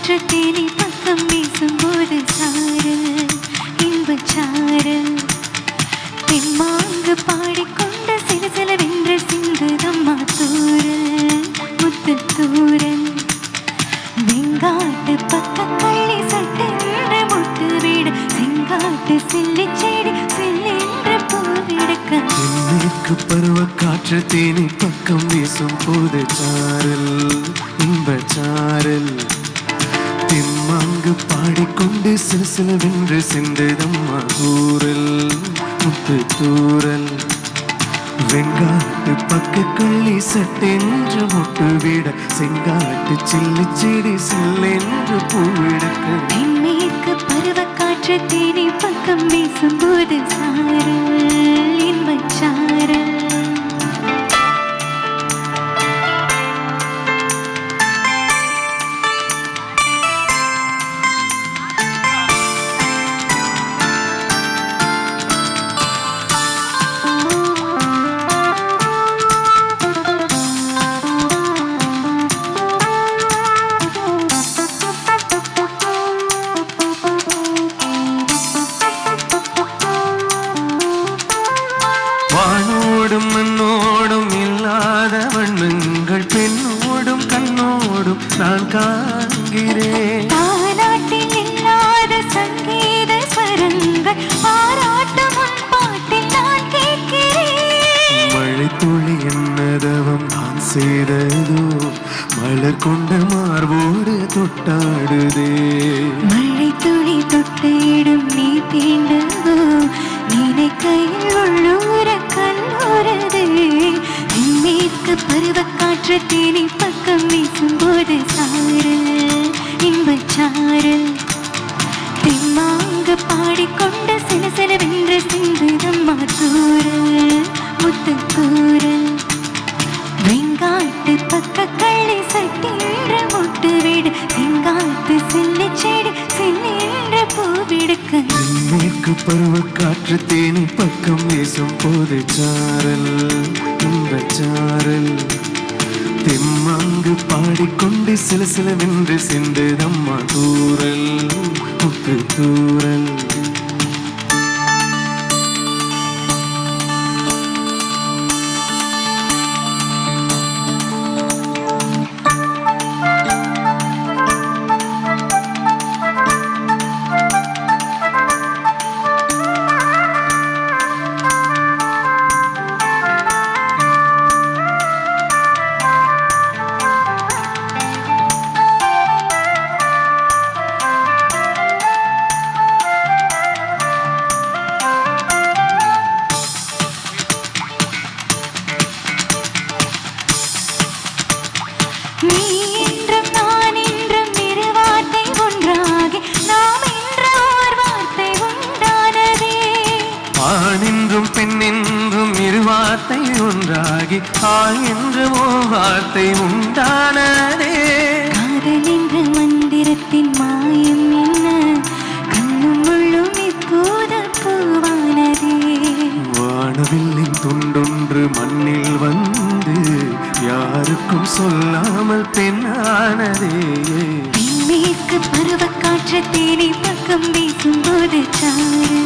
காற்று தேனி பக்கம் வீசும்போது சாரல் இன்பச் சாரல் தெம்மாங்கு பாடிக்கொண்ட சில சிலவென்று சிந்துதம்மா தூரல் முத்து தூரல் வெங்காட்டு பக்க கள்ளி சட்டென்று முட்டு வீடு செங்காட்டு சில்லி செடி சில்லென்று பூவிடுக்க தென்மேற்கு பருவ காற்று தேனி பக்கம் வீசும் போது சாரல் இன்பச் சாரல் தெம்மாங்கு பாடிக்கொண்டு சிறு சிலவென்று சிந்துதம்மா தூரல் முத்து தூரல் வெங்காட்டு பக்க கள்ளி சட்டென்று முட்டு விட செங்காட்டு சில்லி செடி சில்லென்று பூவெடுக்க தென்மேற்கு பருவ காற்று தேனி பக்கம் வீசும்போது சாரல் இன்பச் சாரல் வானோடும் மண்ணோடும் இல்லாத வண்ணங்கள் பெண்ணோடும் கண்ணோடும் நான் காண்கிறேன் தாலாட்டில் இல்லாத சங்கீத ஸ்வரங்கள் பாராட்டும் உன் பாட்டில் நான் கேட்கிறேன் மழை துளி என்னதவம் நான் செய்ததோ மலர் கொண்ட மார்போடு தொட்டாடுதே மழை துளி தொட்டிடும் நீ தீண்டதோ நீனை கையில் உள்ளூர கல்லூரது தென்மேற்கு பருவ காற்று தேனி பக்கம் வீசும்போது சாரல் இன்பச் சாரல் தெம்மாங்கு பாடிக்கொண்ட சில சிலவென்று சிந்துதம்மா தூரல் முத்து தூரல் வெங்காட்டு பக்க கள்ளி சட்டென்று முட்டு வீடு செங்காட்டு சில்லி செடி சில்லென்று பூவிடுக்க தென்மேற்கு பருவ காற்று தேனி பக்கம் வீசும் போது சாரல் இன்பச் சாரல் தெம்மாங்கு பாடிக்கொண்டு சில சிலவென்று சிந்துதம்மா தூரல் முத்து தூரல் நீ என்றும் நான் என்றும் இரு வார்த்தை ஒன்றாகி நாம் என்ற ஓர் வார்த்தை உண்டானதே ஆண் என்றும் பெண் என்றும் இரு வார்த்தை ஒன்றாகி ஆள் என்று ஓ வார்த்தை உண்டானதே காதல் என்ற மந்திரத்தின் மாயம் என்ன கண்ணும் முள்ளும் இப்போது பூவானதே வானவில்லின் துண்டொன்று மண்ணில் வந்து யாருக்கும் சொல்லாமல் பெண்ணானதே தென்மேற்கு பருவ காற்று தேனி பக்கம் வீசும்போது சாரல்